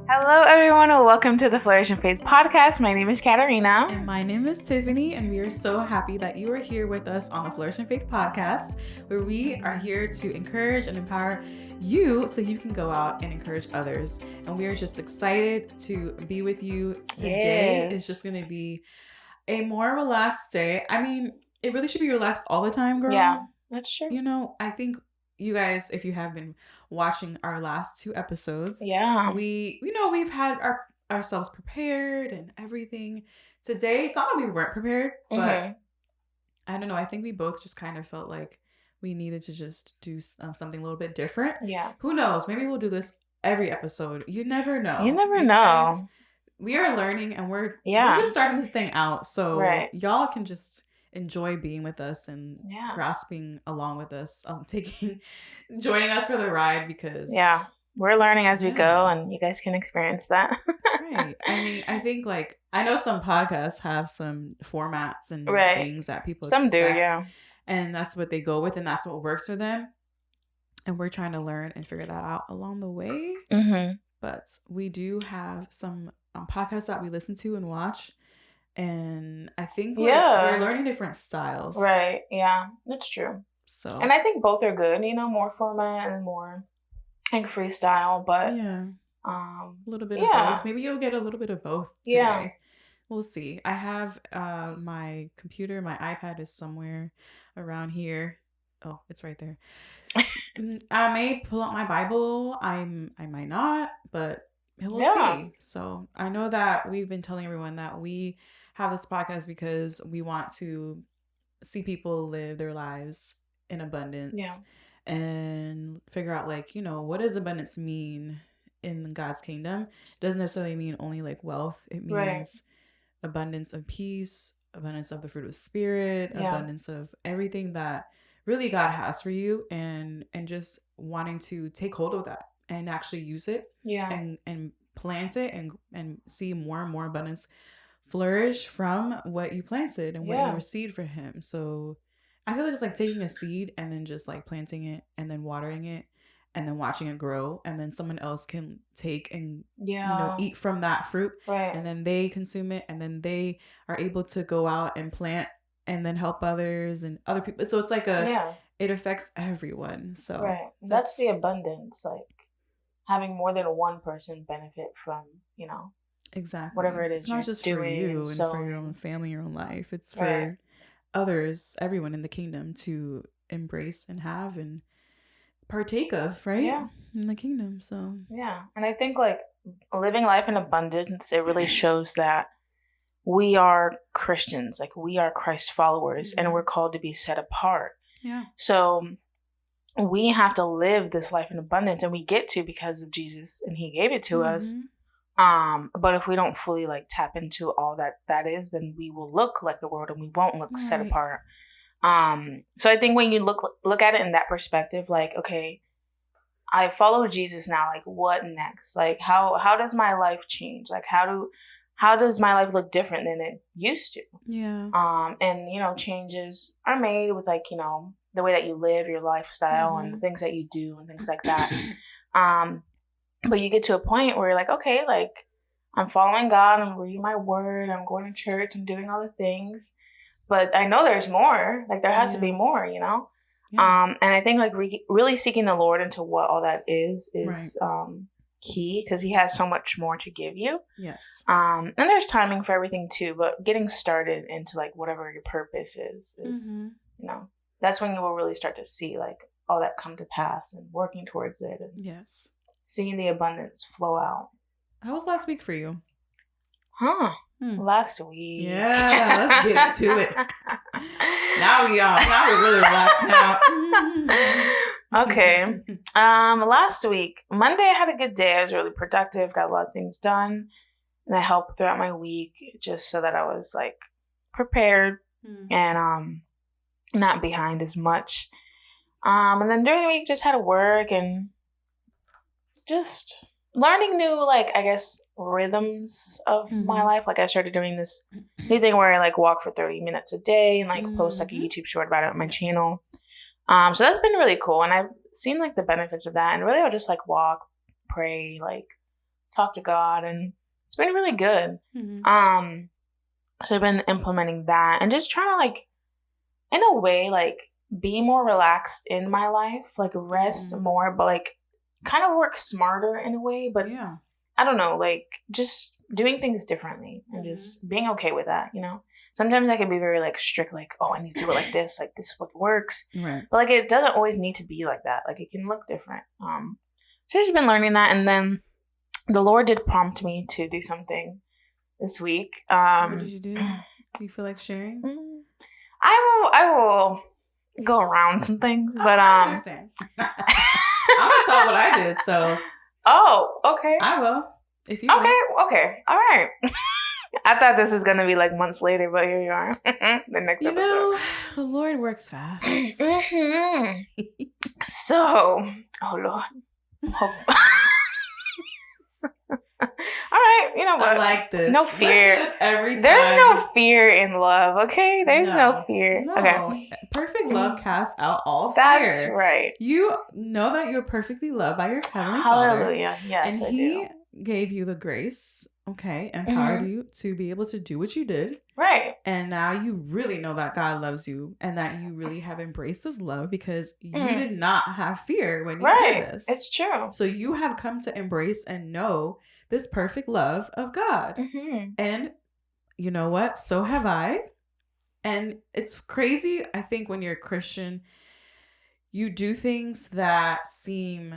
Hello, everyone, and welcome to the Flourish and Faith podcast. My name is Katarina. And my name is Tiffany, and we are so happy that you are here with us on the Flourish and Faith podcast, where we are here to encourage and empower you so you can go out and encourage others. And we are just excited to be with you today. It's just going to be a more relaxed day. I mean, it really should be relaxed all the time, girl. Yeah, that's true. You know, I think you guys, if you have been watching our last 2 episodes, we've had ourselves prepared and everything. Today, it's not that we weren't prepared, but I don't know. I think we both just kind of felt like we needed to just do something a little bit different. Yeah. Who knows? Maybe we'll do this every episode. You never know. You never know. We are learning, and we're just starting this thing out. So y'all can just enjoy being with us and grasping along with us, joining us for the ride, because we're learning as we go, and you guys can experience that. Right. I mean, I think I know some podcasts have some formats and things that people some expect, do, yeah, and that's what they go with, and that's what works for them. And we're trying to learn and figure that out along the way. But we do have some podcasts that we listen to and watch. And I think we're learning different styles. Right. Yeah, that's true. So, and I think both are good, more format and more freestyle, but a little bit of both. Maybe you'll get a little bit of both today. Yeah. We'll see. I have my computer, my iPad is somewhere around here. Oh, it's right there. I may pull out my Bible. I might not, but we'll see. So I know that we've been telling everyone that we have this podcast because we want to see people live their lives in abundance and figure out what does abundance mean in God's kingdom. It doesn't necessarily mean only wealth. It means abundance of peace, abundance of the fruit of the spirit, abundance of everything that really God has for you, and just wanting to take hold of that and actually use it and plant it and see more and more abundance flourish from what you planted and what you received for him. So I feel like it's like taking a seed and then just planting it and then watering it and then watching it grow, and then someone else can take and eat from that fruit, and then they consume it, and then they are able to go out and plant and then help others and other people. So it's it affects everyone. So that's the abundance, having more than one person benefit from exactly whatever it is. It's not just doing for you and for your own family, your own life. It's for others, everyone in the kingdom to embrace and have and partake of, in the kingdom. So and I think living life in abundance, it really shows that we are Christians, we are Christ followers, and we're called to be set apart. So we have to live this life in abundance, and we get to because of Jesus, and he gave it to us. But if we don't fully tap into all that is, then we will look like the world and we won't look set apart. So I think when you look at it in that perspective, okay, I follow Jesus now, what next? How does my life change? How does my life look different than it used to? And changes are made with the way that you live, your lifestyle, and the things that you do and things like that. But you get to a point where you're okay, I'm following God, I'm reading my word, I'm going to church, I'm doing all the things, but I know there's more. There has to be more, And I think really seeking the Lord into what all that is key, because he has so much more to give you. Yes. And there's timing for everything too, but getting started into whatever your purpose is that's when you will really start to see all that come to pass and working towards it, and seeing the abundance flow out. How was last week for you? Last week. Yeah, let's get into it. Now we're really relaxed now. Okay. Last week, Monday, I had a good day. I was really productive, got a lot of things done, and I helped throughout my week just so that I was prepared and not behind as much. And then during the week, just had to work and just learning new, I guess, rhythms of my life. I started doing this new thing where I walk for 30 minutes a day and post a YouTube short about it on my channel. So that's been really cool, and I've seen the benefits of that. And really, I'll just walk, pray, talk to God, and it's been really good. So I've been implementing that and just trying to like, in a way, like be more relaxed in my life, like rest more, but like kind of work smarter in a way. But I don't know, like just doing things differently and just being okay with that, you know? Sometimes I can be very like strict, like, oh, I need to do it like this is what works. Right. But like it doesn't always need to be like that. Like it can look different. So I've just been learning that, and then the Lord did prompt me to do something this week. What did you do? Do you feel like sharing? I will go around some things, but I understand. I'm gonna tell what I did, so. Oh, okay. I will. If you okay, all right. I thought this was gonna be like months later, but here you are. The next episode. Know, the Lord works fast. So, oh Lord. All right, you know what? I like this. No fear. Every time. There's no fear in love, okay? There's no fear. No. Okay. Perfect love casts out all fear. That's right. You know that you're perfectly loved by your Heavenly Hallelujah. Father. Yes, and I He do. Gave you the grace, empowered you to be able to do what you did. Right. And now you really know that God loves you and that you really have embraced His love because you did not have fear when you did this. It's true. So you have come to embrace and know this perfect love of God. And you know what? So have I. And it's crazy. I think when you're a Christian, you do things that seem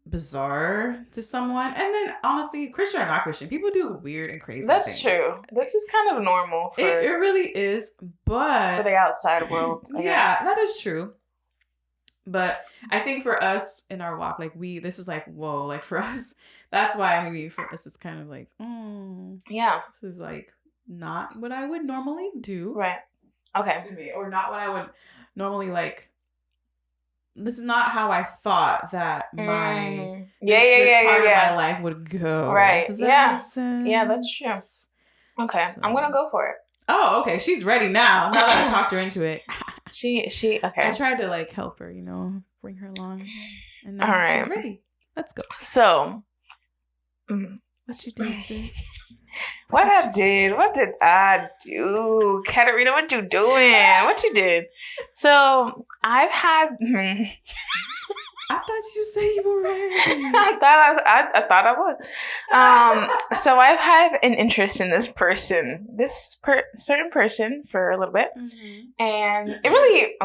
bizarre to someone, and then honestly, Christian or not Christian, people do weird and crazy That's things. True. This is kind of normal for it really is, but for the outside world, I guess. That is true. But I think for us in our walk, like this is like, whoa, like for us, that's why maybe for us it's kind of like, this is like not what I would normally do. Right. Okay. Or not what I would normally like. This is not how I thought that my this part of my life would go. Right. Does that make sense? Yeah, that's true. Okay. So. I'm gonna go for it. Oh, okay. She's ready now. Now that I talked her into it. She okay. I tried to like help her, bring her along. And now she's ready. Let's go. So what you do, sis? What did I do? Katarina, what you doing? What you did? So I've had I thought you said you were ready. I thought I was. So I've had an interest in this person, certain person for a little bit. And it really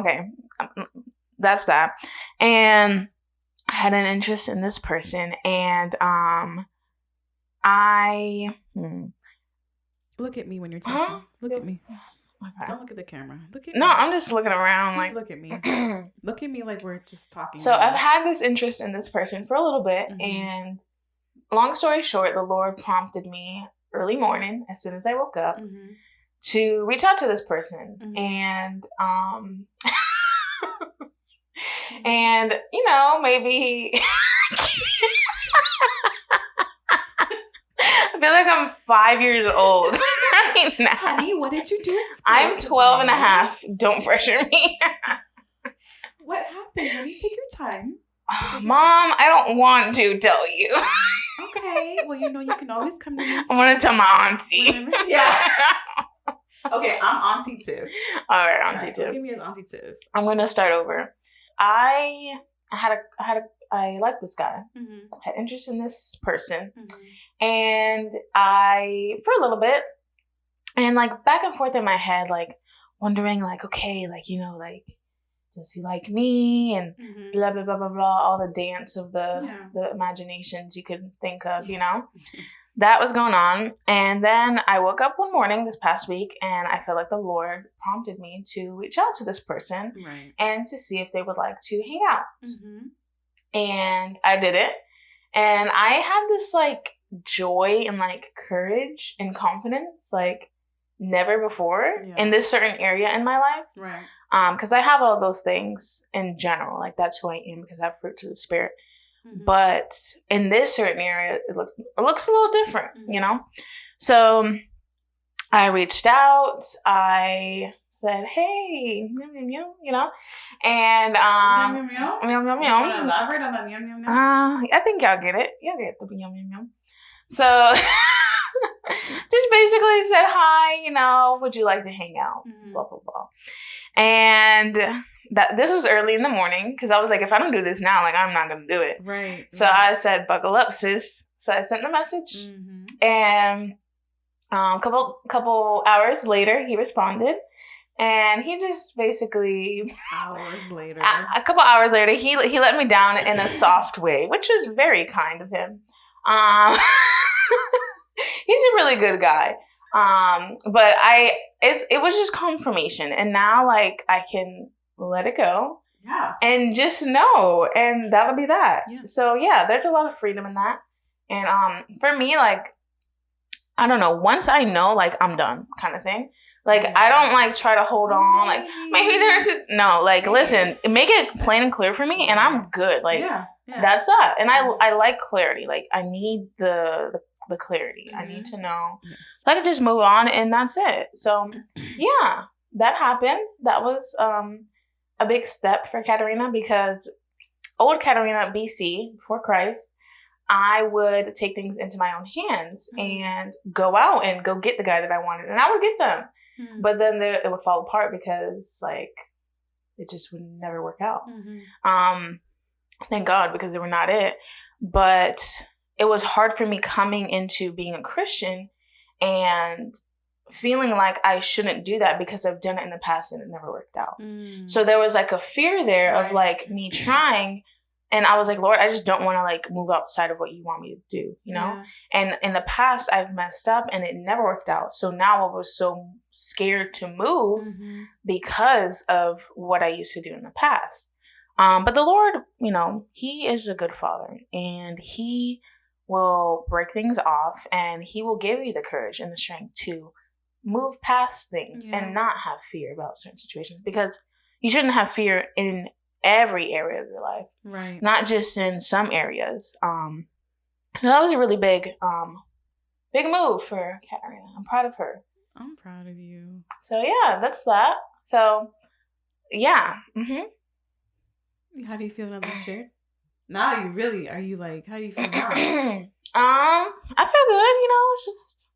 that's that. And I had an interest in this person, and look at me when you're talking. Look at me. Okay. Don't look at the camera. Look at me. No, I'm just looking around. Just look at me. Look at me like we're just talking. So I've had this interest in this person for a little bit, and long story short, the Lord prompted me early morning, as soon as I woke up, to reach out to this person, and and maybe. I feel like I'm 5 years old. Honey, what did you do? I'm 12 and a half. Don't pressure me. What happened, honey? Take your time. Mom, I don't want to tell you. Okay. Well, you can always come to me. I want to tell my auntie. Yeah. Okay, I'm Auntie Tiff. All right, Auntie Tiff. Give me as Auntie Tiff. I'm going to start over. I like this guy. Had interest in this person. And for a little bit, and like back and forth in my head, like wondering like, okay, like, like, does he like me? And blah, blah, blah, blah, blah, all the dance of the imaginations you could think of, that was going on. And then I woke up one morning this past week, and I felt like the Lord prompted me to reach out to this person and to see if they would like to hang out. And I did it. And I had this like joy and like courage and confidence like never before in this certain area in my life. Right. Because I have all those things in general. Like that's who I am because I have fruits of the Spirit. But in this certain area, it looks a little different, So I reached out. I said, "Hey, and elaborate on that. I think y'all get it. Y'all get the yum yum yum. So just basically said hi, would you like to hang out? Blah, blah, blah. And this was early in the morning because I was like, if I don't do this now, like, I'm not going to do it. Right. So I said, buckle up, sis. So I sent the message. And a couple hours later, he responded. And he just basically... Hours later. A couple hours later, he let me down in a soft way, which was very kind of him. He's a really good guy. But it was just confirmation. And now, like, I can let it go. Yeah. And just know. And that'll be that. Yeah. So, yeah, there's a lot of freedom in that. And for me, like, I don't know, once I know, like, I'm done kind of thing. Like, I don't, like, try to hold on. Like, maybe there's no, like, listen, make it plain and clear for me, and I'm good. Like, that's that. And I like clarity. Like, I need the clarity. I need to know. Yes. So I can just move on, and that's it. So, yeah, that happened. That was a big step for Katarina because old Katarina, BC, before Christ, I would take things into my own hands and go out and go get the guy that I wanted. And I would get them. But then it would fall apart because, like, it just would never work out. Thank God, because they were not it. But it was hard for me coming into being a Christian and feeling like I shouldn't do that because I've done it in the past and it never worked out. So there was, like, a fear there of, like, me trying. And I was like, Lord, I just don't want to, like, move outside of what you want me to do, Yeah. And in the past, I've messed up and it never worked out. So now I was so scared to move because of what I used to do in the past. But the Lord, he is a good father and he will break things off and he will give you the courage and the strength to move past things and not have fear about certain situations, because you shouldn't have fear in every area of your life, right? Not just in some areas. That was a really big move for Katarina. I'm proud of her. I'm proud of you. So yeah, that's that. So yeah. How do you feel now that you shared? Now you really are you like? How do you feel now? I feel good. It's just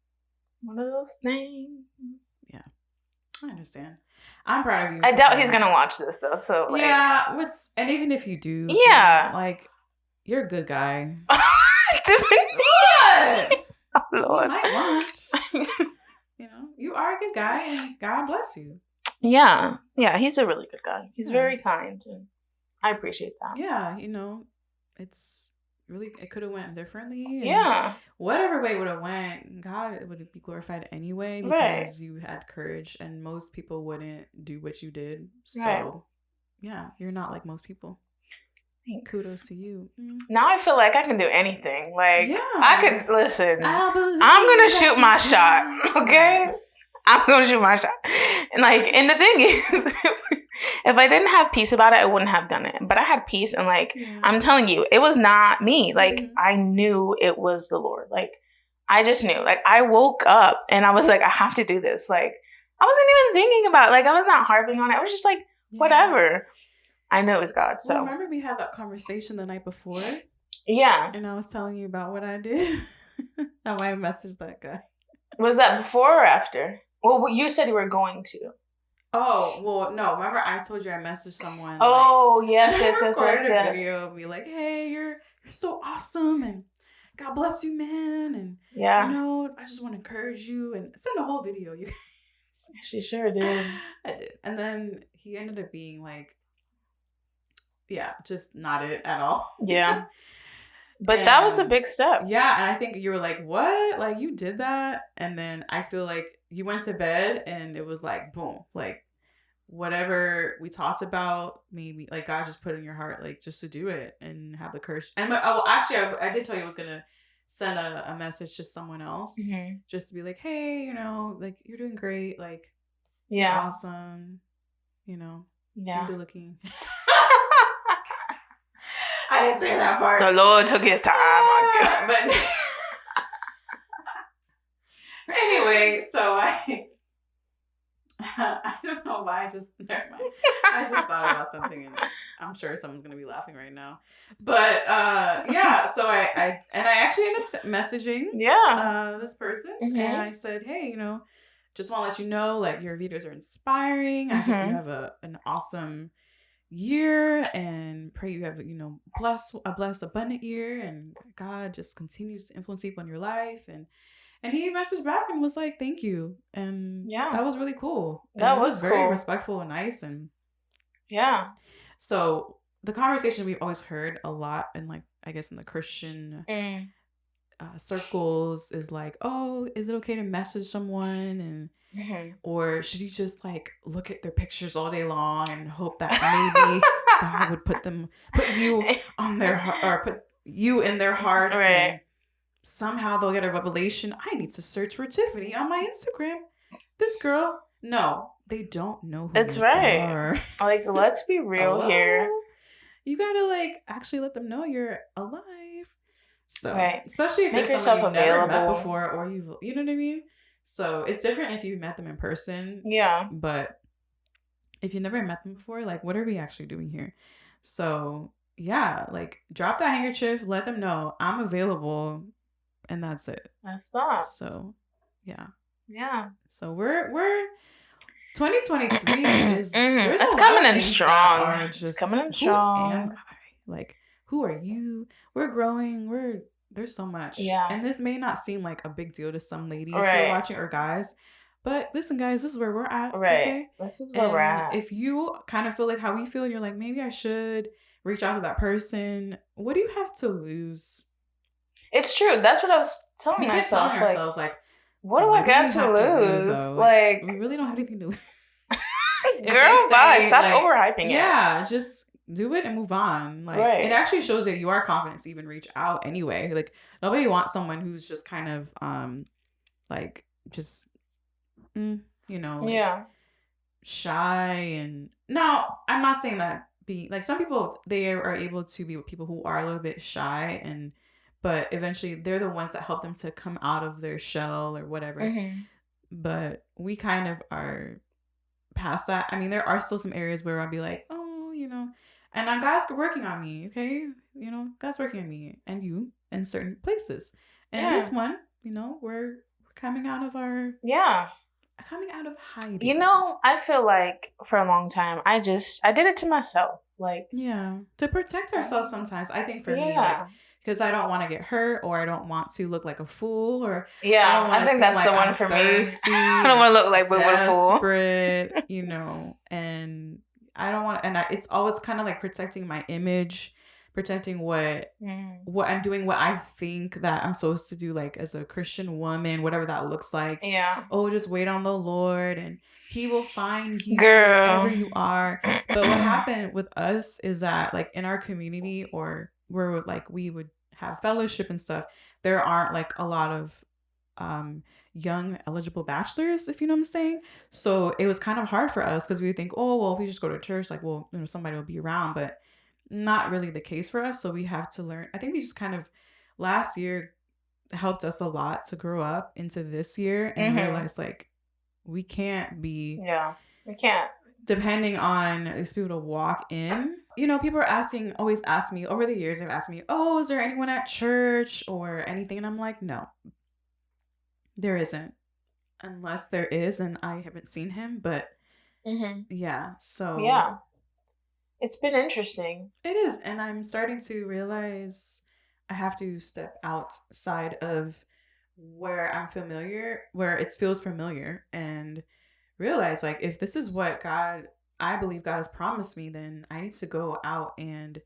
one of those things. Yeah, I understand. I'm proud of you. I doubt he's gonna watch this though. So like, yeah, and even if you do, like, you're a good guy. What? Oh, Lord. You might watch. You are a good guy, and God bless you. Yeah, he's a really good guy. He's very kind, and I appreciate that. Yeah, it's really, it could have went differently. Yeah. Whatever way it would have went, God would be glorified anyway because you had courage, and most people wouldn't do what you did. So, yeah, you're not like most people. Thanks. Kudos to you. Now I feel like I can do anything. Like, I could, listen, I'm going to shoot my shot, okay? I'm going to shoot my shot. And, like, and the thing is, if I didn't have peace about it, I wouldn't have done it. But I had peace, and, like, I'm telling you, it was not me. Like, I knew it was the Lord. Like, I just knew. Like, I woke up, and I was like, I have to do this. Like, I wasn't even thinking about it. Like, I was not harping on it. I was just like, whatever. I know it was God. So remember we had that conversation the night before? Yeah. And I was telling you about what I did. How I messaged that guy. Was that before or after? Well, you said you were going to. Oh, well, no. Remember I told you I messaged someone. Oh, yes. Video of me like, hey, you're so awesome, and God bless you, man. And I just want to encourage you, and send a whole video. You guys. She sure did. I did. And then he ended up being like, just not it at all. Yeah. But that was a big step. Yeah, and I think you were like, what? Like, you did that? And then I feel like you went to bed and it was like, boom. Like, whatever we talked about, maybe, like, God just put in your heart, like, just to do it and have the courage. And I did tell you I was going to send a message to someone else just to be like, hey, like, you're doing great. Like, you're awesome. You're good looking. I didn't say that part. The Lord took his time. But anyway, so I I don't know why. Never mind. I just thought about something, and I'm sure someone's gonna be laughing right now. But yeah. So I actually ended up messaging this person, and I said, hey, just want to let you know, like, your videos are inspiring. I hope you have an awesome year, and pray you have a blessed abundant year, and God just continues to influence people in your life. And he messaged back and was like, thank you. And that was really cool. And it was very respectful and nice. And so the conversation we've always heard a lot, and like, I guess in the Christian circles, is like, oh, is it okay to message someone? And or should you just like look at their pictures all day long and hope that maybe God would put you on put you in their hearts, and somehow they'll get a revelation. I need to search for Tiffany on my Instagram. This girl. No, they don't know who It's you right. are. Like, let's be real here. You gotta like actually let them know you're alive. So especially if make there's yourself someone you've available. never met before, or you know what I mean? So it's different if you've met them in person. Yeah. But if you never met them before, like, what are we actually doing here? So yeah, like, drop that handkerchief, let them know I'm available. And that's it. That's that. So, yeah. Yeah. So we're 2023 is it's coming in strong. It's coming in strong. Who am I? Like, who are you? We're growing. There's so much. Yeah. And this may not seem like a big deal to some ladies who are watching, or guys. But listen, guys, this is where we're at. Right. Okay? This is where we're at. If you kind of feel like how we feel, and you're like, maybe I should reach out to that person, what do you have to lose? It's true. That's what I was telling myself. We kept telling ourselves, like, what do I got to lose? Like, we really don't have anything to lose. Girl, bye. Stop overhyping it. Yeah, just do it and move on. Like, it actually shows that you are confident to even reach out anyway. Like, nobody wants someone who's just kind of, like, just, like, shy. And now, I'm not saying that like, some people, they are able to be with people who are a little bit shy, but eventually they're the ones that help them to come out of their shell or whatever. But we kind of are past that. I mean, there are still some areas where I'll be like, oh, and God's working on me, okay? God's working on me and you in certain places. And this one, we're coming out of our... Yeah. Coming out of hiding. I feel like for a long time, I did it to myself. Like... Yeah. To protect ourselves sometimes. I think for me, like... Because I don't want to get hurt, or I don't want to look like a fool, or I think that's the one for me. I don't want to look like a fool. Desperate, and I don't want. And it's always kind of like protecting my image, protecting what I'm doing, what I think that I'm supposed to do, like as a Christian woman, whatever that looks like. Yeah. Oh, just wait on the Lord, and He will find you wherever you are. But what happened with us is that, like, in our community, or where like we would have fellowship and stuff, there aren't like a lot of young eligible bachelors, if you know what I'm saying. So it was kind of hard for us, because we would think, oh, well, if we just go to church, like, well, somebody will be around, but not really the case for us. So we have to learn. I think we just kind of, last year helped us a lot to grow up into this year and realize, like, we can't be... Yeah, we can't. Depending on these people to walk in. People are always ask me over the years, they've asked me, oh, is there anyone at church or anything? And I'm like, no, there isn't. Unless there is, and I haven't seen him, but yeah. So yeah, it's been interesting. It is. And I'm starting to realize I have to step outside of where I'm familiar, where it feels familiar, and realize, like, if this is what I believe God has promised me, then I need to go out and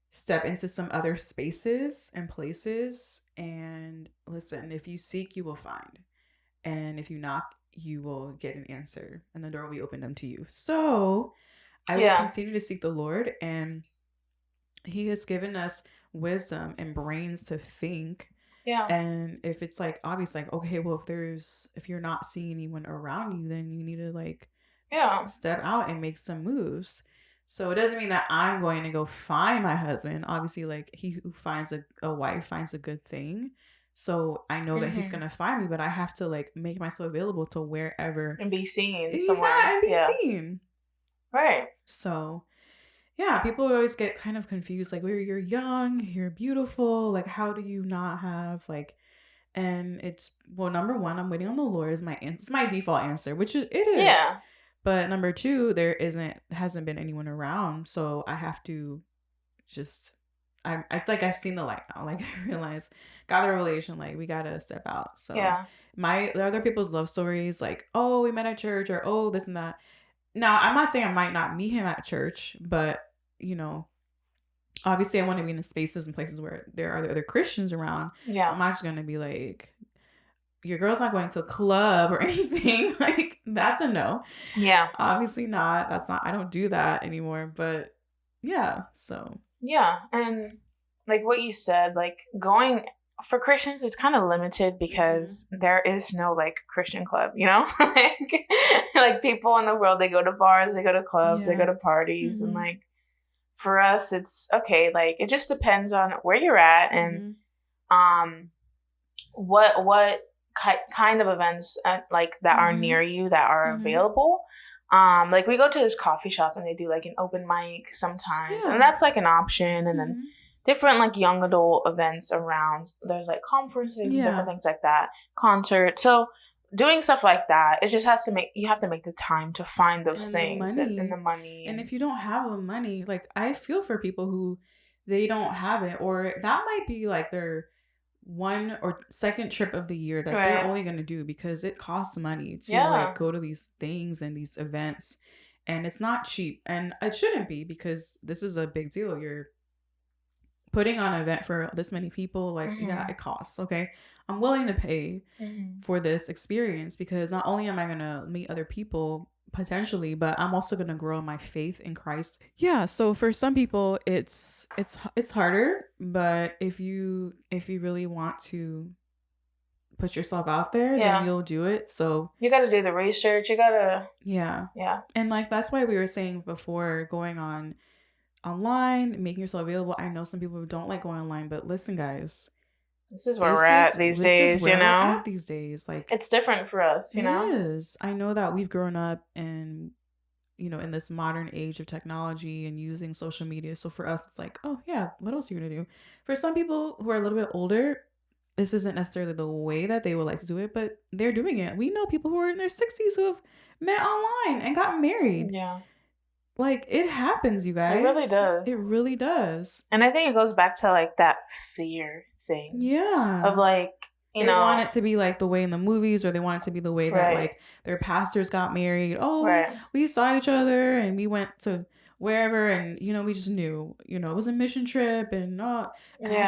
step into some other spaces and places. And listen, if you seek, you will find. And if you knock, you will get an answer, and the door will be opened unto you. So I will continue to seek the Lord, and He has given us wisdom and brains to think. Yeah. And if it's like, obviously, like, okay, well, if you're not seeing anyone around you, then you need to, like, step out and make some moves. So it doesn't mean that I'm going to go find my husband. Obviously, like, he who finds a wife finds a good thing. So I know that he's going to find me, but I have to like make myself available to wherever. And be seen somewhere. And be seen. Right. So yeah, people always get kind of confused. Like, you're young, you're beautiful. Like, how do you not have like, and it's, well, number one, I'm waiting on the Lord is it's my default answer, which it is. Yeah. But number two, hasn't been anyone around. So I have to just, it's like I've seen the light now. Like I realize, got the revelation, like we gotta step out. So yeah, the other people's love stories, like, oh, we met at church, or oh, this and that. Now, I'm not saying I might not meet him at church, but you know, obviously I want to be in spaces and places where there are other Christians around. Yeah. So I'm not just gonna be like, your girl's not going to a club or anything. Like, that's a no. Yeah. Obviously not. I don't do that anymore. But yeah, so. Yeah. And like what you said, like going for Christians is kind of limited because there is no like Christian club, you know? like people in the world, they go to bars, they go to clubs, they go to parties. And like for us, it's okay. Like it just depends on where you're at and what kind of events like that are near you that are available. Like we go to this coffee shop and they do like an open mic sometimes, and that's like an option. And then different like young adult events around. There's like conferences and different things like that, concerts. So doing stuff like that, it just you have to make the time to find those things and the money. And if you don't have the money, like I feel for people who they don't have it, or that might be like their one or second trip of the year that they're only going to do because it costs money to like go to these things and these events, and it's not cheap, and it shouldn't be because this is a big deal. You're putting on an event for this many people, like yeah, it costs. Okay, I'm willing to pay for this experience because not only am I going to meet other people potentially, but I'm also going to grow my faith in Christ. Yeah, so for some people it's harder, but if you really want to put yourself out there, then you'll do it. So you got to do the research, you got to yeah. And like that's why we were saying before, going online, making yourself available. I know some people don't like going online, but listen guys, this is where we're at these days, you know? These days, like it's different for us, you know? It is. I know that we've grown up in, you know, in this modern age of technology and using social media. So for us, it's like, oh yeah, what else are you gonna do? For some people who are a little bit older, this isn't necessarily the way that they would like to do it, but they're doing it. We know people who are in their 60s who have met online and gotten married. Yeah. Like, it happens, you guys. It really does. It really does. And I think it goes back to, like, that fear thing. Yeah. Of, like, they want it to be, like, the way in the movies, or they want it to be the way that, like, their pastors got married. Oh, we saw each other, and we went to wherever, and, you know, we just knew. You know, it was a mission trip, and I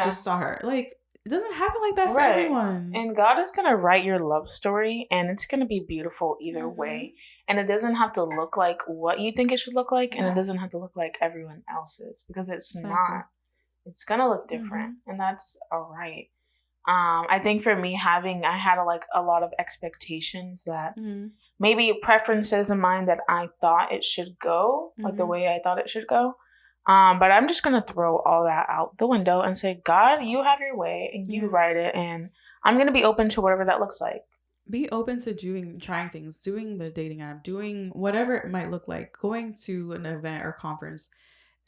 just saw her. Like, it doesn't happen like that for everyone. And God is going to write your love story, and it's going to be beautiful either way. And it doesn't have to look like what you think it should look like, and it doesn't have to look like everyone else's, because it's not. It's going to look different, and that's all right. I think for me, I had a lot of expectations that maybe preferences in mind that I thought it should go, like the way I thought it should go. But I'm just going to throw all that out the window and say, God, you have your way and you write it. And I'm going to be open to whatever that looks like. Be open to trying things, doing the dating app, doing whatever it might look like, going to an event or conference.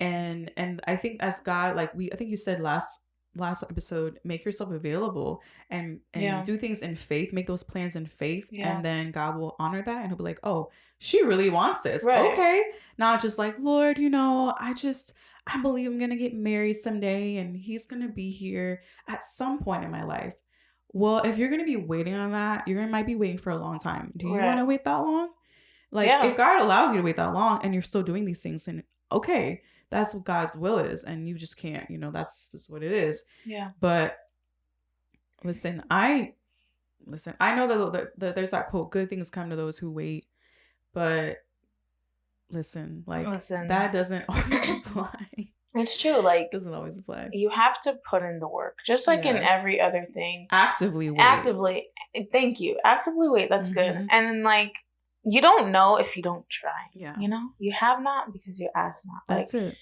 And I think as God, like I think you said last episode, make yourself available and do things in faith, make those plans in faith. And then God will honor that, and he'll be like, oh, she really wants this. Right. Okay. Not just like, Lord, you know, I believe I'm going to get married someday and he's going to be here at some point in my life. Well, if you're going to be waiting on that, might be waiting for a long time. Do you want to wait that long? Like, if God allows you to wait that long and you're still doing these things, and okay, that's what God's will is, and you just can't, you know, that's just what it is. Yeah. But listen, I know that there's that quote, good things come to those who wait. But listen, that doesn't always apply. It's true. Like, doesn't always apply. You have to put in the work, just like in every other thing. Actively wait. Thank you. Actively wait. That's good. And then, like, you don't know if you don't try. Yeah. You know, you have not because you ask not. That's it.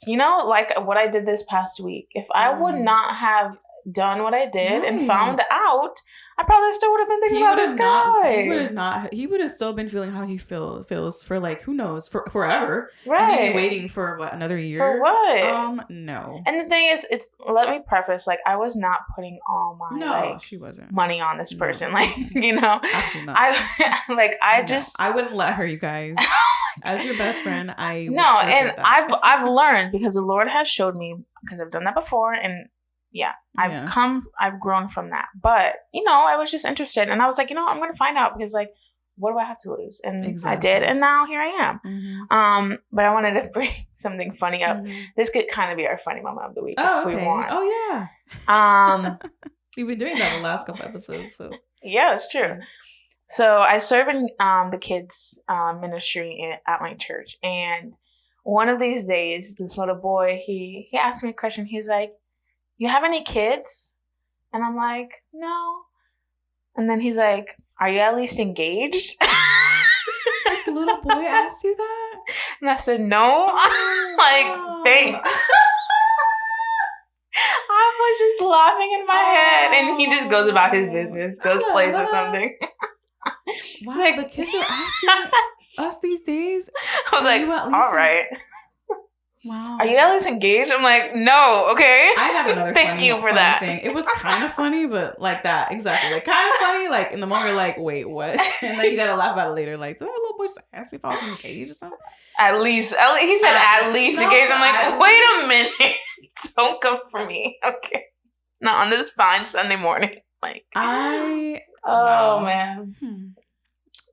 You know, like what I did this past week. If I would not have done what I did and found out, I probably still would have been thinking about this guy. He would have still been feeling how he feels for like, who knows, for forever. Right. And he'd be waiting for what, another year? For what? No. And the thing is, let me preface, like, I was not putting all my she wasn't money on this person. Like, you know, absolutely not. I wouldn't let her, you guys. As your best friend, I've learned, because the Lord has showed me, because I've done that before, and I've grown from that. But, you know, I was just interested, and I was like, you know, I'm going to find out, because, like, what do I have to lose? And I did, and now here I am. Mm-hmm. But I wanted to bring something funny up. Mm-hmm. This could kind of be our funny moment of the week if we want. Oh, yeah. You've been doing that the last couple episodes, so. Yeah, it's true. So I serve in the kids ministry at my church, and one of these days, this little boy, he asked me a question. He's like, "You have any kids?" And I'm like, "No." And then he's like, "Are you at least engaged?" This little boy asked you that? And I said, "No." Like, thanks. I was just laughing in my head, and he just goes about his business, goes plays or something. Wow, like, the kids are asking us these days. I was like, all right. Wow. Are you at least engaged? I'm like, no, okay. I have another Thank you for that thing. It was kind of funny, but like that, exactly. Like kind of funny, like in the moment you're like, wait, what? And then you gotta laugh about it later. Like, did that little boy just ask me if I was engaged or something? At least he said at least engaged. I'm like, wait a minute. Don't come for me. Okay. Not on this fine Sunday morning. Like wow. Man.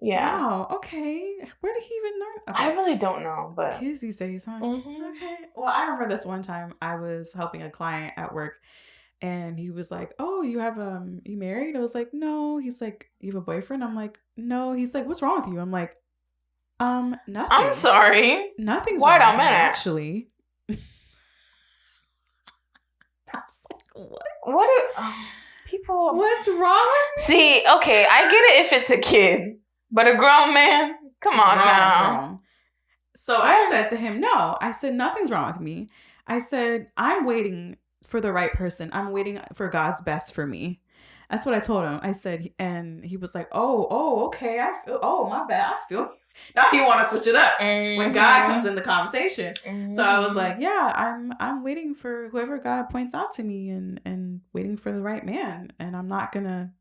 Yeah. Wow. Okay. Where did he even learn? Okay. I really don't know, but kids these days, huh? Mm-hmm. Okay. Well, I remember this one time I was helping a client at work, and he was like, "Oh, you have you married?" I was like, "No." He's like, "You have a boyfriend?" I'm like, "No." He's like, "What's wrong with you?" I'm like, nothing. I'm sorry. Nothing's wrong with me, actually. I was like, what? People. What's wrong? See, okay, I get it if it's a kid, but a grown man, come on now. So I said to him, no. I said, nothing's wrong with me. I said, I'm waiting for the right person. I'm waiting for God's best for me. That's what I told him. I said, and he was like, oh, okay. My bad. I feel. Now he want to switch it up when God comes in the conversation. So I was like, yeah, I'm waiting for whoever God points out to me, and waiting for the right man. And I'm not gonna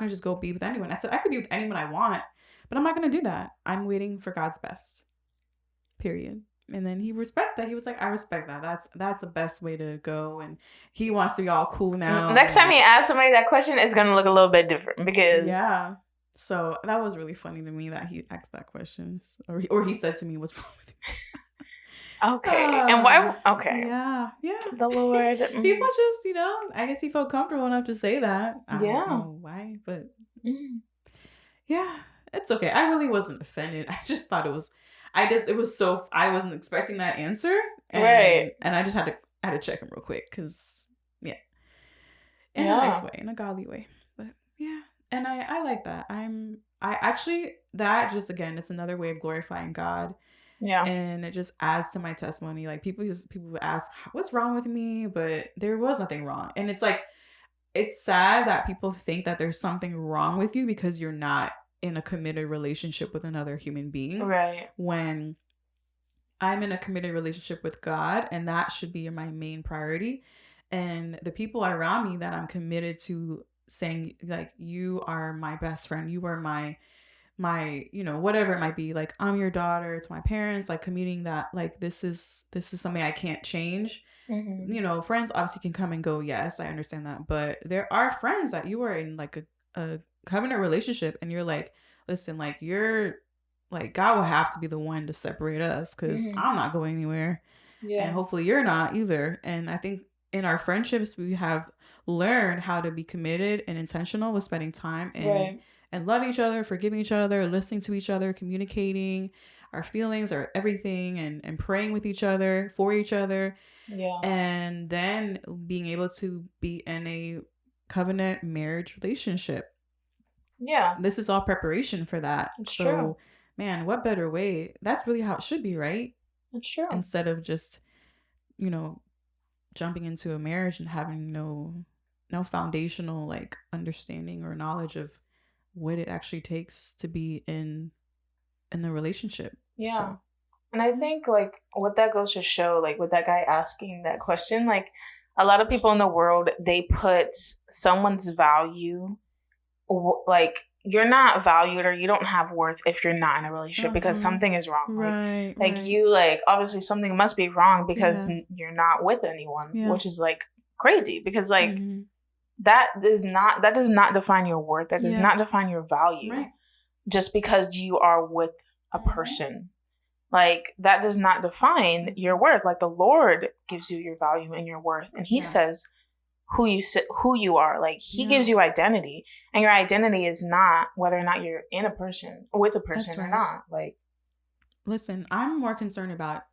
just go be with anyone. I said I could be with anyone I want, but I'm not gonna do that. I'm waiting for God's best. Period. And then he respected that. He was like, I respect that. That's the best way to go. And he wants to be all cool now. Next time you ask somebody that question, it's gonna look a little bit different because So that was really funny to me that he asked that question, or he said to me, "What's wrong with you?" Okay, and why? Okay, yeah, the Lord. People just, I guess he felt comfortable enough to say that. I don't know why, but yeah, it's okay. I really wasn't offended. I just thought it was. It was so. I wasn't expecting that answer, and I just had to check him real quick because in a nice way, in a godly way, but yeah. And I like that. I actually, that just, again, it's another way of glorifying God. Yeah. And it just adds to my testimony. Like people would ask, what's wrong with me? But there was nothing wrong. And it's like, it's sad that people think that there's something wrong with you because you're not in a committed relationship with another human being. Right. When I'm in a committed relationship with God, and that should be my main priority. And the people around me that I'm committed to saying, like, you are my best friend, you are my whatever it might be, like, I'm your daughter to my parents, like commuting that, like, this is something I can't change. Mm-hmm. Friends obviously can come and go. Yes, I understand that. But there are friends that you are in like a covenant relationship, and you're like, listen, like, you're like, God will have to be the one to separate us, because I'm not going anywhere. Yeah. And hopefully you're not either. And I think in our friendships, we have learned how to be committed and intentional with spending time and loving each other, forgiving each other, listening to each other, communicating our feelings, our everything, and praying with each other, for each other. Yeah. And then being able to be in a covenant marriage relationship. Yeah. This is all preparation for that. It's true. Man, what better way? That's really how it should be, right? It's true. Instead of just, jumping into a marriage and having no no foundational like understanding or knowledge of what it actually takes to be in the relationship. Yeah. So. And I think like what that goes to show, like with that guy asking that question, like a lot of people in the world, they put someone's value, like you're not valued or you don't have worth if you're not in a relationship because something is wrong. Right. Like you, like obviously something must be wrong because you're not with anyone, which is like crazy because like that does not define your worth. That does not define your value just because you are with a person. Like that does not define your worth. Like the Lord gives you your value and your worth, and He says who you are. Like He gives you identity, and your identity is not whether or not you're in a person with a person or not. Like, listen, I'm more concerned about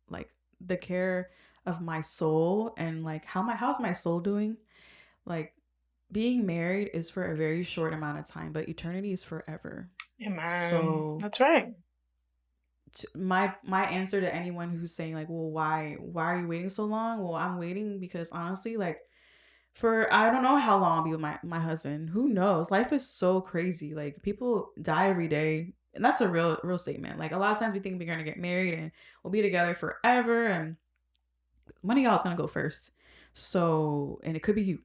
like the care of my soul and like how's my soul doing. Like being married is for a very short amount of time, but eternity is forever. Amen. So that's right. My answer to anyone who's saying like, well, why are you waiting so long? Well, I'm waiting because honestly, like for I don't know how long I'll be with my husband. Who knows? Life is so crazy. Like people die every day. And that's a real statement. Like a lot of times we think we're gonna get married and we'll be together forever, and one of y'all is gonna go first. So, and it could be you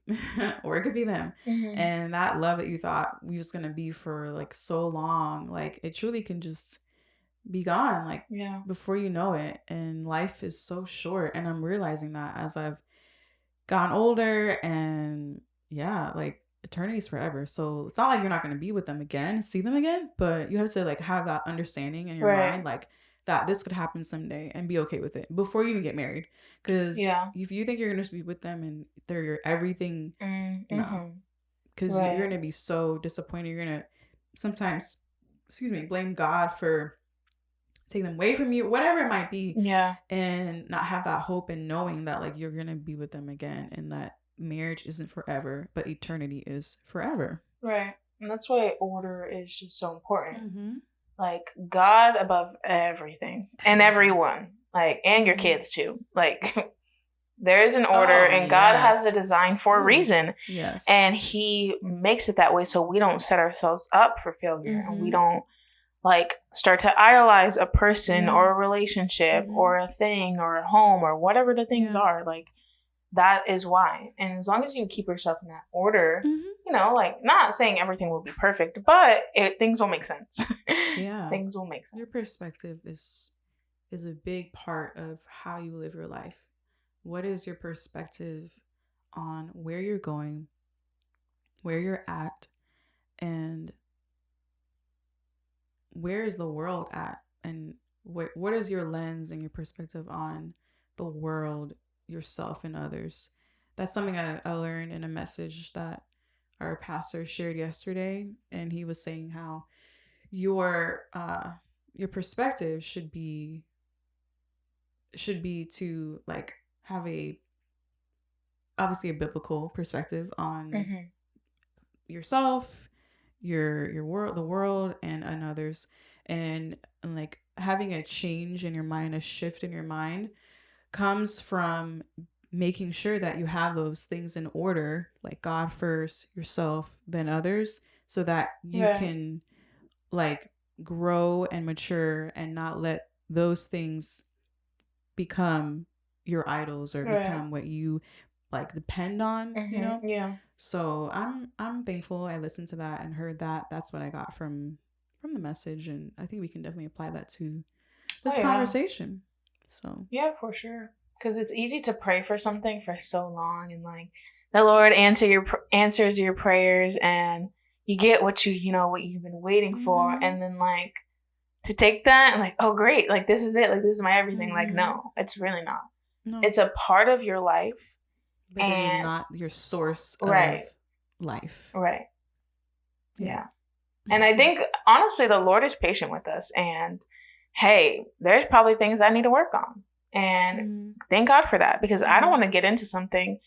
or it could be them. And that love that you thought we was gonna be for like so long, like it truly can just be gone like before you know it. And life is so short, and I'm realizing that as I've gotten older, and like eternity's forever. So it's not like you're not going to be with them again, see them again, but you have to like have that understanding in your mind like that this could happen someday and be okay with it before you even get married. Because if you think you're going to be with them and they're your everything, no, because you're going to be so disappointed. You're going to sometimes blame God for take them away from you, whatever it might be, and not have that hope and knowing that like you're gonna be with them again, and that marriage isn't forever, but eternity is forever. Right. And that's why order is just so important. Like God above everything and everyone, like, and your kids too. Like there is an order, and God has a design for a reason. Yes. And He makes it that way so we don't set ourselves up for failure, and we don't like start to idolize a person or a relationship or a thing or a home or whatever the things are. Like that is why. And as long as you keep yourself in that order, you know, like not saying everything will be perfect, but things will make sense. Things will make sense. Your perspective is a big part of how you live your life. What is your perspective on where you're going, where you're at, and where is the world at, and what is your lens and your perspective on the world, yourself, and others? That's something I learned in a message that our pastor shared yesterday, and he was saying how your perspective should be to like have obviously a biblical perspective on yourself, your world, the world, and others, and like having a change in your mind, a shift in your mind, comes from making sure that you have those things in order, like God first, yourself, then others, so that you can like grow and mature and not let those things become your idols or become what you like depend on, you know? So I'm thankful I listened to that and heard that. That's what I got from the message, and I think we can definitely apply that to this conversation. So for sure, because it's easy to pray for something for so long, and like the Lord answers your prayers, and you get what what you've been waiting for, and then like to take that and like, oh great, like this is it, like this is my everything. Like no, it's really not. No. It's a part of your life. But it is not your source of life. Right. Yeah. And I think, honestly, the Lord is patient with us. And, hey, there's probably things I need to work on. And thank God for that. Because I don't want to get into something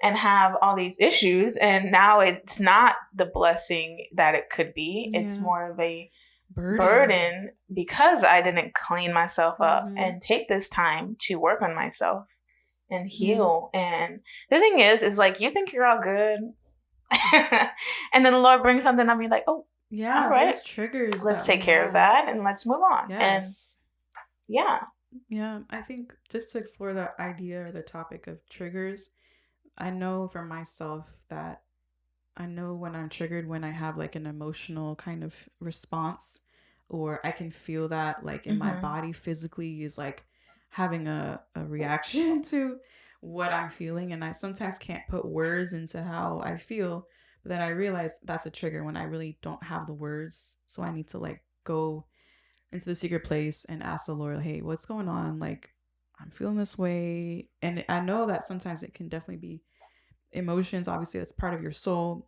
and have all these issues. And now it's not the blessing that it could be. It's more of a burden because I didn't clean myself up and take this time to work on myself. and heal. And the thing is like, you think you're all good. And then the Lord brings something up and you're like, oh, yeah, all right, there's triggers. Let's take care of that and let's move on. Yes. And yeah, I think just to explore that idea or the topic of triggers, I know for myself that I know when I'm triggered when I have like an emotional kind of response, or I can feel that like in my body physically is like having a reaction to what I'm feeling. And I sometimes can't put words into how I feel, but then I realize that's a trigger when I really don't have the words. So I need to like go into the secret place and ask the Lord, hey, what's going on? Like, I'm feeling this way. And I know that sometimes it can definitely be emotions. Obviously, that's part of your soul,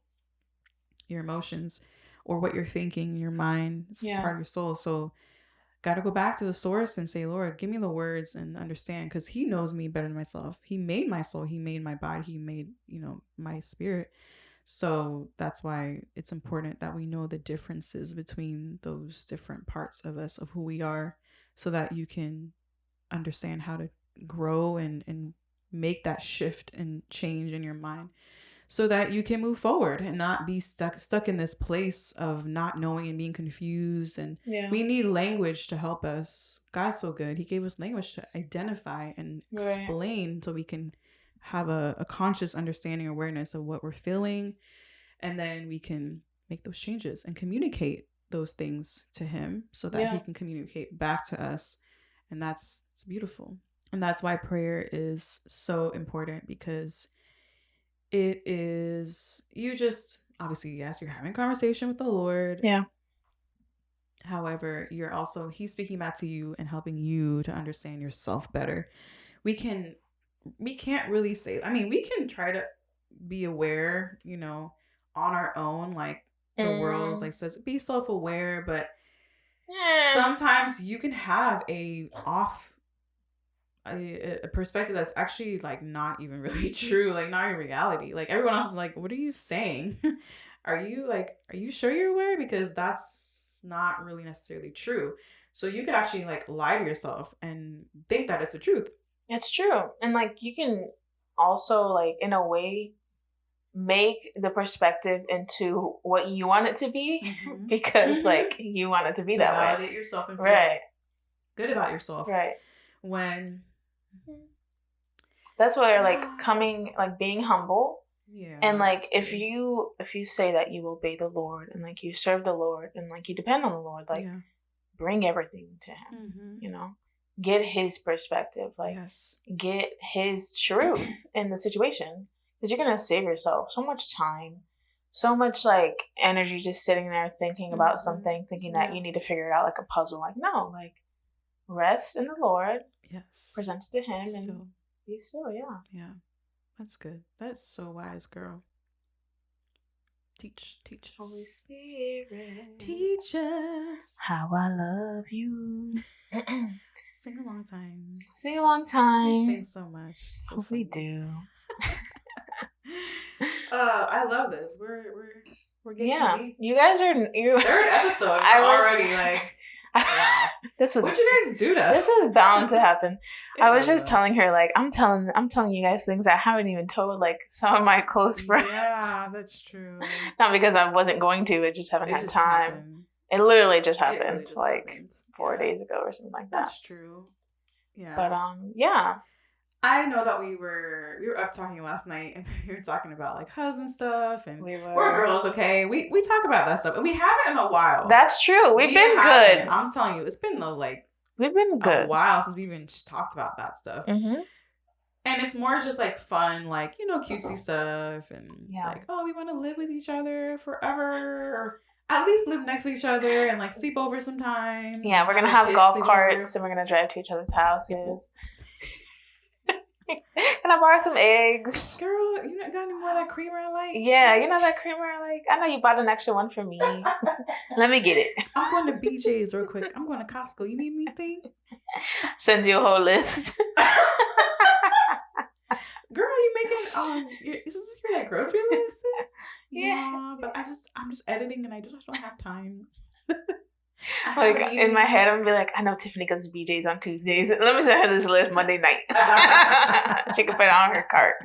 your emotions, or what you're thinking, your mind. It's part of your soul. So got to go back to the source and say, Lord, give me the words and understand, because he knows me better than myself. He made my soul. He made my body. He made, my spirit. So that's why it's important that we know the differences between those different parts of us, of who we are, so that you can understand how to grow and make that shift and change in your mind, so that you can move forward and not be stuck in this place of not knowing and being confused. And we need language to help us. God's so good. He gave us language to identify and explain, so we can have a conscious understanding, awareness of what we're feeling, and then we can make those changes and communicate those things to him, so that he can communicate back to us. And it's beautiful. And that's why prayer is so important, because it is, you just, obviously, yes, you're having a conversation with the Lord. Yeah. However, he's speaking back to you and helping you to understand yourself better. We can't really say, we can try to be aware, on our own, like the world like says, be self-aware, but sometimes you can have a perspective that's actually like not even really true, like not in reality. Like everyone else is like, what are you saying? Are you sure you're aware? Because that's not really necessarily true. So you could actually like lie to yourself and think that it's the truth. It's true. And like you can also like in a way make the perspective into what you want it to be, because like you want it to be that way. Validate yourself and feel good about yourself. Right. When that's where like being humble. Yeah. And like if you say that you obey the Lord and like you serve the Lord and like you depend on the Lord, like bring everything to him. Get his perspective, like get his truth in the situation, because you're gonna save yourself so much time, so much like energy just sitting there thinking about something, thinking that you need to figure it out like a puzzle. Like no, like rest in the Lord. Yes. Present it to him and be still. Yeah. Yeah. That's good. That's so wise, girl. Teach us. Holy Spirit, teach us how I love you. Sing a long time. Sing a long time. We sing so much. So we do. I love this. We're getting deep. You guys are third episode already. Like, wow. What'd you guys do to us? This is bound to happen. I was just telling her, like, I'm telling you guys things I haven't even told like some of my close friends. Yeah, that's true. Not because I wasn't going to, it just haven't had time. Happened. It literally just happened 4 days ago or something like that. That's true. Yeah. But yeah. I know that we were up talking last night, and we were talking about like husband stuff, and we're girls, okay? We talk about that stuff, and we haven't in a while. That's true. We've been good. I'm telling you, it's been we've been good a while since we even talked about that stuff. Mm-hmm. And it's more just like fun, like cutesy stuff, and like, oh, we want to live with each other forever, or at least live next to each other and like sleep over sometimes. Yeah, we're gonna have golf carts, and we're gonna drive to each other's houses. Can I borrow some eggs? Girl, you got any more of that creamer I like? Yeah, that creamer I like? I know you bought an extra one for me. Let me get it. I'm going to BJ's real quick. I'm going to Costco. You need anything? Send you a whole list. Girl, you making is this your like grocery list? Yeah, but I'm just editing and I just don't have time. Like in my head, I'm gonna be like, I know Tiffany goes to BJ's on Tuesdays. Let me send her this list Monday night. She can put it on her cart.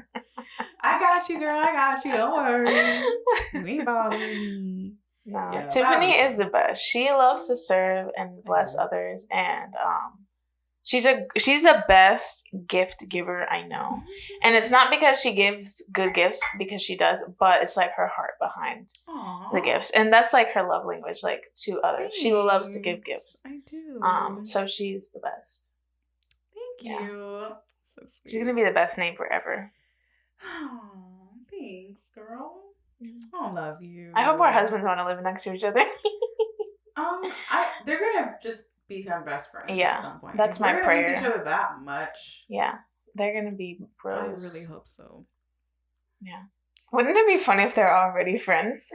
I got you, girl. I got you. Don't worry. You ain't bothering me. No, yeah, Tiffany is the best. She loves to serve and bless others, and she's the best gift giver I know. And it's not because she gives good gifts, because she does, but it's like her heart behind the gifts, and that's like her love language, like to others. Thanks. She loves to give gifts. I do. So she's the best. Thank you. So sweet. She's gonna be the best name forever. Oh, thanks, girl. I love you. I hope our husbands want to live next to each other. They're gonna just become best friends at some point. That's my prayer. We're gonna each other that much. Yeah, they're gonna be bros. I really hope so. Yeah. Wouldn't it be funny if they're already friends?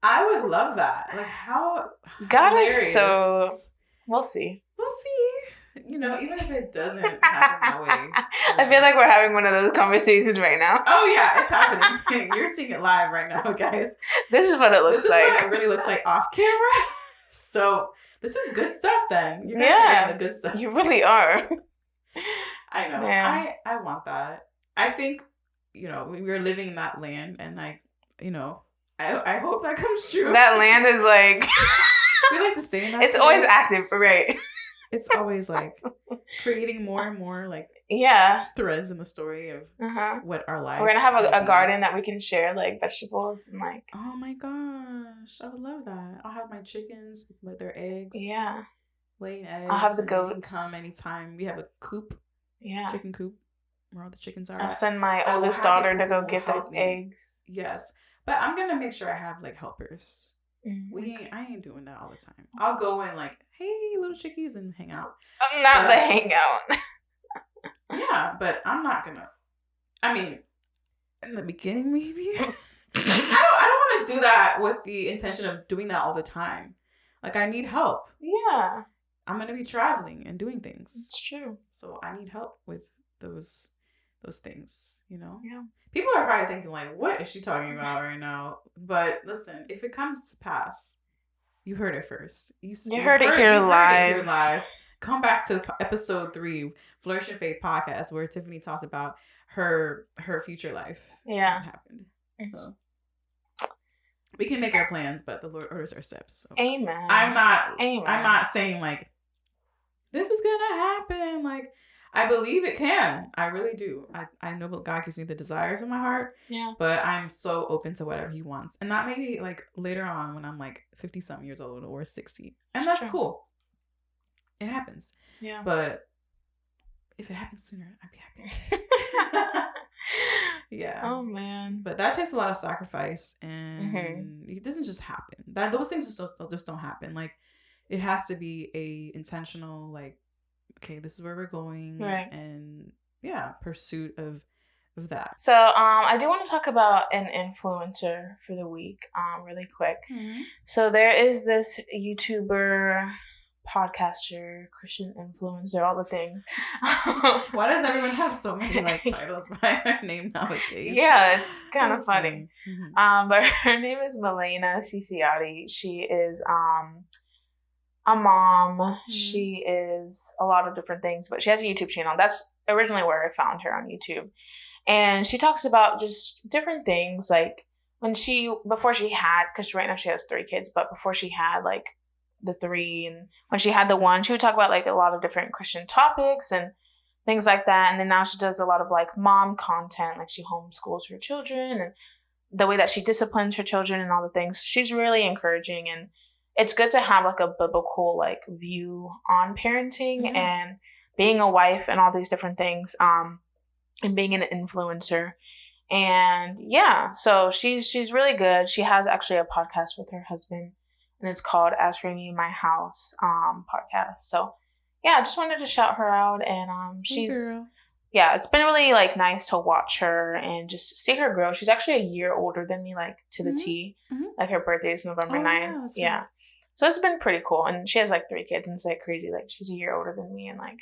I would love that. Like how God hilarious. Is so. We'll see. We'll see. You know, even if it doesn't happen that way. I feel like we're having one of those conversations right now. Oh, yeah, it's happening. You're seeing it live right now, guys. This is what it looks like. This is what it really looks like off camera. So, this is good stuff then. You guys are getting the good stuff. You really are. I know. Yeah. I want that. I think, you know, we're living in that land, and I hope that comes true. That land is like... we like to say that. It's always active, right? It's always like creating more and more like threads in the story of what our life. We're gonna have a garden that we can share, like vegetables and like. Oh my gosh, I would love that. I'll have my chickens with their eggs. Yeah. Laying eggs. I'll have the goats. You can come anytime. We have a coop. Yeah. Chicken coop where all the chickens are. I'll send my oldest daughter to go get the eggs. Yes, but I'm gonna make sure I have like helpers. Mm-hmm. I ain't doing that all the time. I'll go in like, hey, little chickies, and hang out. Not the hangout. Yeah, but I'm not gonna. I mean, in the beginning, maybe. I don't want to do that with the intention of doing that all the time. Like, I need help. Yeah. I'm gonna be traveling and doing things. It's true. So I need help with those things, you know? Yeah. People are probably thinking, like, what is she talking about right now? But listen, if it comes to pass, you heard it first. You heard it here live. Come back to episode 3, Flourish and Faith podcast, where Tiffany talked about her future life. Yeah. What happened. So, we can make our plans, but the Lord orders our steps. So. Amen. I'm not saying, like, this is going to happen. Like, I believe it can. I really do. I know God gives me the desires in my heart. Yeah. But I'm so open to whatever He wants. And that may be like later on when I'm like 50-something years old or 60. And that's cool. It happens. Yeah. But if it happens sooner, I'd be happy. Yeah. Oh, man. But that takes a lot of sacrifice. And it doesn't just happen. Those things just don't happen. Like, it has to be a intentional, like, okay, this is where we're going, right? And pursuit of that. So I do want to talk about an influencer for the week really quick. Mm-hmm. So there is this YouTuber, podcaster, Christian influencer, all the things. Why does everyone have so many like titles behind their name nowadays? Yeah, it's kind of funny. Mm-hmm. But her name is Milena Ciciotti. She is a mom. Mm-hmm. She is a lot of different things, but she has a YouTube channel. That's originally where I found her, on YouTube. And she talks about just different things, like before she had, because right now she has 3 kids, but before she had like the 3, and when she had the 1, she would talk about like a lot of different Christian topics and things like that. And then now she does a lot of like mom content, like she homeschools her children and the way that she disciplines her children and all the things. She's really encouraging, and it's good to have like a biblical like view on parenting and being a wife and all these different things, and being an influencer. And so she's really good. She has actually a podcast with her husband, and it's called As For Me, My House podcast. So I just wanted to shout her out, and it's been really like nice to watch her and just see her grow. She's actually a year older than me, like to the T. Mm-hmm. Like her birthday is November 9th. Yeah. Right. So it's been pretty cool. And she has like 3 kids, and it's like crazy. Like she's a year older than me, and like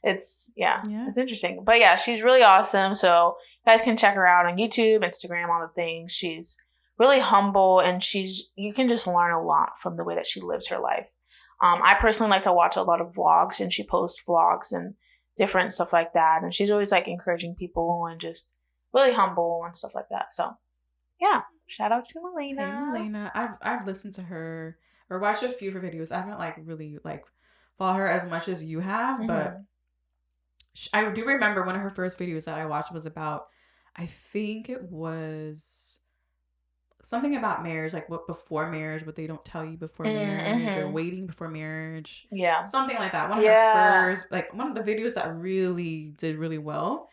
it's interesting. But she's really awesome. So you guys can check her out on YouTube, Instagram, all the things. She's really humble, and you can just learn a lot from the way that she lives her life. I personally like to watch a lot of vlogs, and she posts vlogs and different stuff like that. And she's always like encouraging people and just really humble and stuff like that. So yeah, shout out to Milena. Hey, Milena. I've listened to her or watched a few of her videos. I haven't like really like followed her as much as you have, but I do remember one of her first videos that I watched was about, I think it was something about marriage, like what before marriage, what they don't tell you before marriage, or waiting before marriage. Yeah. Something like that. One of her first, like one of the videos that really did really well.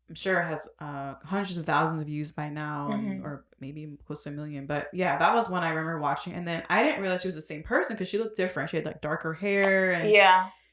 I'm sure it has hundreds of thousands of views by now, or maybe close to 1 million. But yeah, that was one I remember watching. And then I didn't realize she was the same person because she looked different. She had like darker hair. And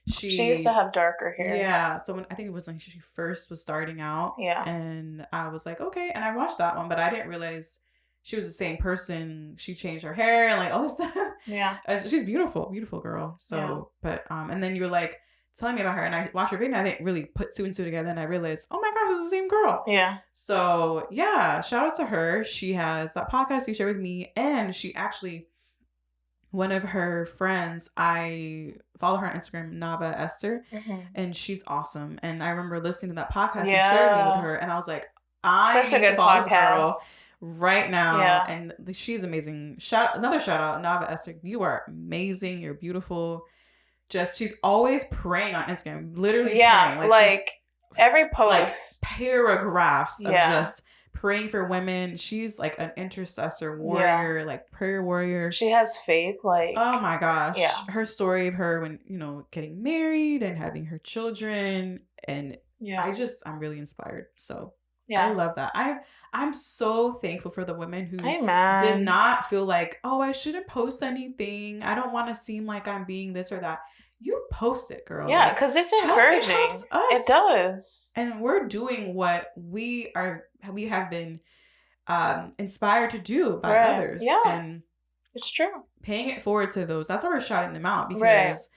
she used to have darker hair. Yeah. So I think it was when she first was starting out. Yeah. And I was like, okay. And I watched that one, but I didn't realize she was the same person. She changed her hair and like all this stuff. Yeah. She's beautiful, beautiful girl. So, but, and then you're like telling me about her and I watched her video and I didn't really put two and two together and I realized, oh my gosh, it's the same girl. Yeah. So yeah, shout out to her. She has that podcast you shared with me and she actually, one of her friends, I follow her on Instagram, Nava Esther, and she's awesome. And I remember listening to that podcast you shared me with her and I was like, I need to follow this girl right now. Yeah. And she's amazing. Another shout out, Nava Esther. You are amazing. You're beautiful. She's always praying on Instagram. Literally praying. Like every post. Like paragraphs of just praying for women. She's like an intercessor warrior, like prayer warrior. She has faith. Like, oh my gosh. Yeah. Her story of her when, getting married and having her children. And I'm really inspired. So I love that. I'm so thankful for the women who did not feel like, oh, I shouldn't post anything. I don't want to seem like I'm being this or that. You post it, girl. Yeah, because it's encouraging. It does. And we're doing what we have been inspired to do by others. Yeah. And it's true. Paying it forward to those. That's why we're shouting them out because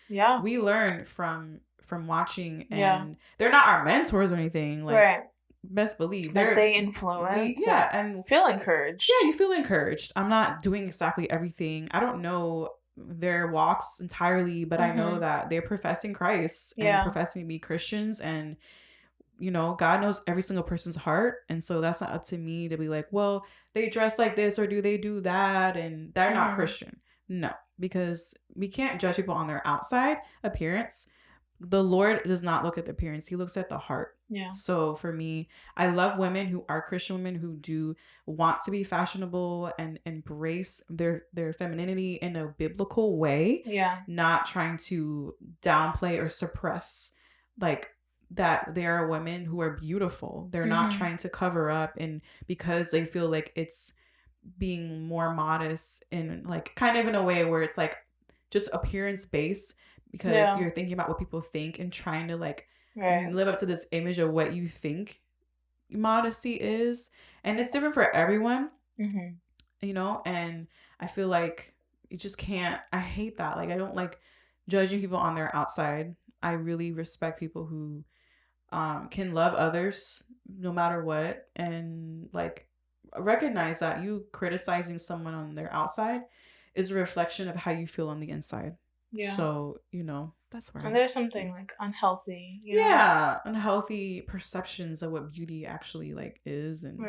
we learn from watching and they're not our mentors or anything. Like best believe they influence and feel encouraged. Yeah, you feel encouraged. I'm not doing exactly everything. I don't know their walks entirely, but I know that they're professing Christ and professing to be Christians, and God knows every single person's heart, and so that's not up to me to be like, well, they dress like this or do they do that and they're not Christian. No, because we can't judge people on their outside appearance. The Lord does not look at the appearance. He looks at the heart. Yeah. So for me, I love women who are Christian women who do want to be fashionable and embrace their femininity in a biblical way. Yeah. Not trying to downplay or suppress like that there are women who are beautiful. They're not trying to cover up and because they feel like it's being more modest and like kind of in a way where it's like just appearance based. Because you're thinking about what people think and trying to like live up to this image of what you think modesty is. And it's different for everyone, and I feel like you just can't, I hate that. Like, I don't like judging people on their outside. I really respect people who can love others no matter what. And like recognize that you criticizing someone on their outside is a reflection of how you feel on the inside. Yeah. So, that's where. And there's something like unhealthy. Unhealthy perceptions of what beauty actually like is, and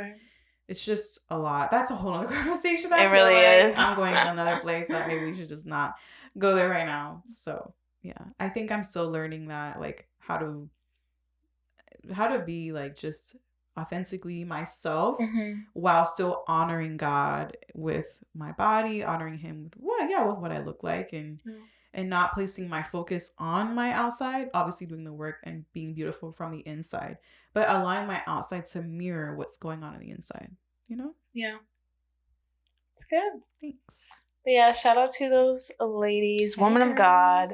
it's just a lot. That's a whole other conversation. It really is. I'm going to another place that maybe we should just not go there right now. So yeah, I think I'm still learning that, like how to be like just authentically myself while still honoring God with my body, honoring Him with what I look like, and not placing my focus on my outside, obviously doing the work and being beautiful from the inside, but allowing my outside to mirror what's going on the inside, Yeah. It's good. Thanks. But yeah, shout out to those ladies, women of God.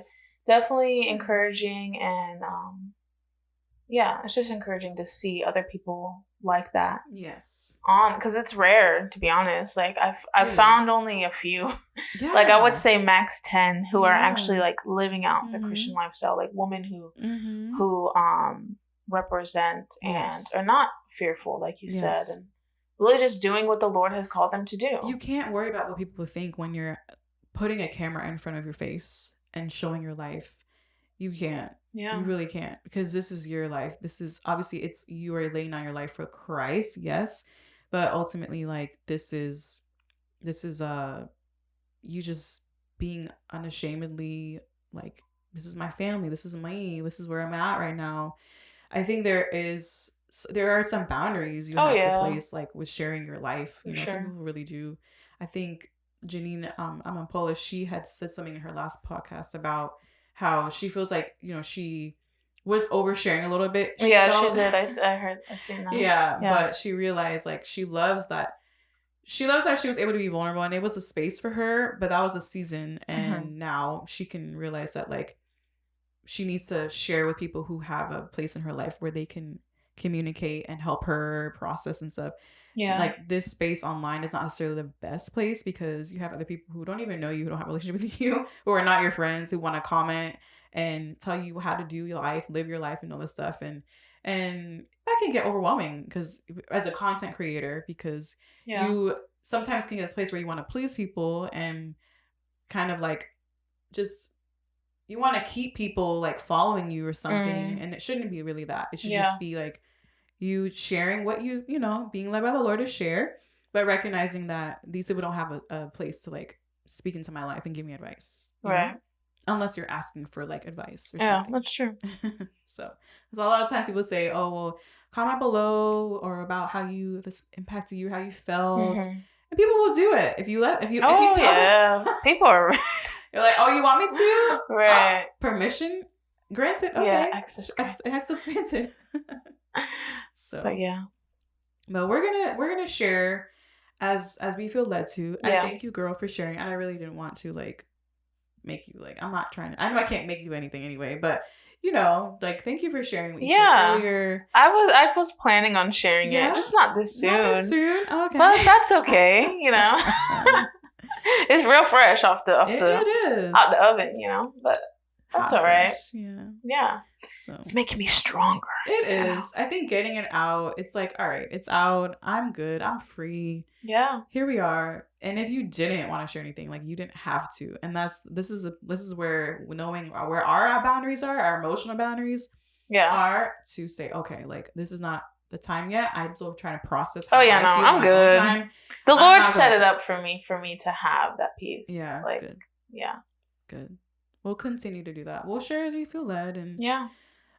Definitely encouraging, and it's just encouraging to see other people like that. Yes. Because it's rare, to be honest. Like I've found only a few. Yeah. Like I would say max 10 who are actually like living out the Christian lifestyle, like women who represent and are not fearful, like you said, and really just doing what the Lord has called them to do. You can't worry about what people think when you're putting a camera in front of your face and showing your life. You can't. Yeah. You really can't, because this is your life. This is obviously you are laying down your life for Christ, yes, but ultimately, like, this is you just being unashamedly like, this is my family, this is me, this is where I'm at right now. I think there are some boundaries you have to place, like, with sharing your life. You know, some people really do. I think Janine, I'm Polish, she had said something in her last podcast about how she feels like, you know, she was oversharing a little bit. She did. I've seen that. Yeah, but she realized, like, she loves that she was able to be vulnerable, and it was a space for her, but that was a season. And now she can realize that, like, she needs to share with people who have a place in her life where they can communicate and help her process and stuff. Yeah. Like, this space online is not necessarily the best place, because you have other people who don't even know you, who don't have a relationship with you, who are not your friends, who want to comment and tell you how to do your life, live your life, and all this stuff. And that can get overwhelming, because as a content creator, because you sometimes can get to this place where you want to please people, and kind of like, just, you want to keep people like following you or something. And it shouldn't be really that. It should just be like you sharing what you know, being led by the Lord to share, but recognizing that these people don't have a place to like speak into my life and give me advice. Right. Know? Unless you're asking for like advice or something. Yeah, that's true. So a lot of times people say, oh, well, comment below, or about how this impacted you, how you felt. And people will do it. If you tell them. People are you're like, oh, you want me to? Right. Permission granted. Okay. Yeah, access granted. So. But we're gonna share as we feel led to. I thank you, girl, for sharing. And I really didn't want to like make you like. I'm not trying to. I know I can't make you anything anyway, but you know, like, thank you for sharing what you shared earlier. I was planning on sharing it, just not this soon. Not this soon? Okay. But that's okay, you know. It's real fresh off the oven, you know. But that's all right. Yeah. So it's making me stronger. It is. I think getting it out, it's like, all right, it's out. I'm good. I'm free. Yeah. Here we are. And if you didn't want to share anything, like, you didn't have to. And this is where knowing where our boundaries are, our emotional boundaries are, to say, okay, like, this is not the time yet. I'm still trying to process how I feel I'm good. Time. The Lord set it up for me to have that peace. Yeah. Like, good. Yeah. Good. We'll continue to do that. We'll share as we feel led. And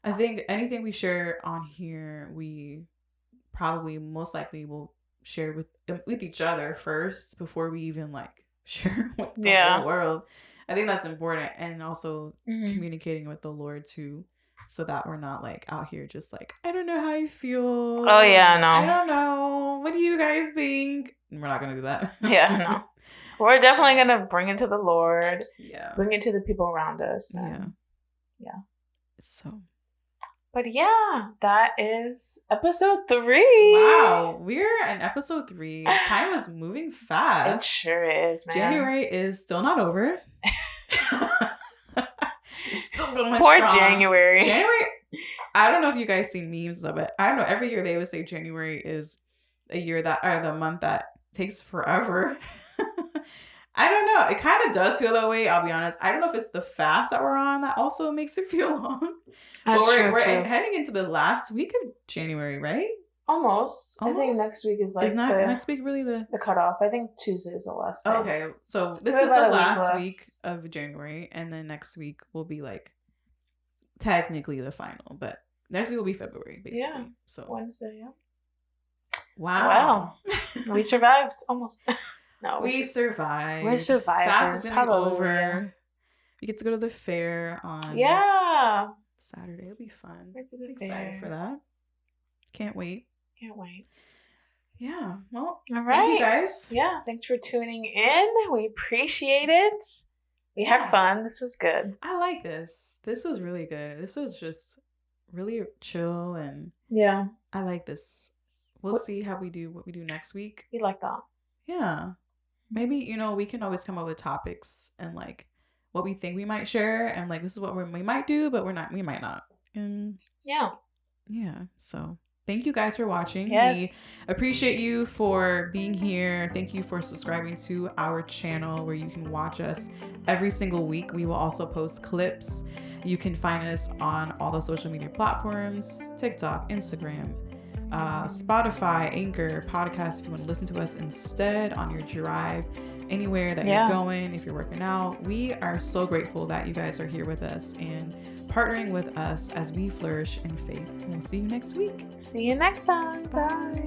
I think anything we share on here, we probably most likely will share with each other first, before we even like share with the whole world. I think that's important. And also communicating with the Lord too, so that we're not like out here just like, I don't know how you feel. Oh yeah, no. I don't know. What do you guys think? We're not gonna do that. Yeah, no. We're definitely gonna bring it to the Lord. Yeah. Bring it to the people around us. Yeah. So. But yeah, that is episode 3. Wow, we're in episode 3. Time is moving fast. It sure is, man. January is still not over. Still going Poor strong. January. I don't know if you guys see memes of it. I don't know. Every year they would say January is the month that takes forever. I don't know. It kind of does feel that way, I'll be honest. I don't know if it's the fast that we're on that also makes it feel long. But we're heading into the last week of January, right? Almost. I think next week is like next week really the cutoff. I think Tuesday is the last day. Okay, so this is the last week of January, and then next week will be like technically the final, but next week will be February, basically. Yeah. So Wednesday, yeah. Wow. We survived almost. No, we survived. We're survivors. Fast is gonna be over. We get to go to the fair on Saturday. It'll be fun. I'm excited for that. Can't wait. Yeah. Well, all right. Thank you guys. Yeah. Thanks for tuning in. We appreciate it. We had fun. This was good. I like this. This was really good. This was just really chill, and I like this. We'll see how we do what we do next week. We like that. Yeah. Maybe, we can always come up with topics and like what we think we might share, and like this is what we might do, but we might not. And yeah. So thank you guys for watching. Yes. We appreciate you for being here. Thank you for subscribing to our channel, where you can watch us every single week. We will also post clips You can find us on all the social media platforms, TikTok, Instagram, Spotify, Anchor, podcast, if you want to listen to us instead on your drive, anywhere that you're going, if you're working out. We are so grateful that you guys are here with us and partnering with us as we flourish in faith. We'll see you next week. See you next time. Bye.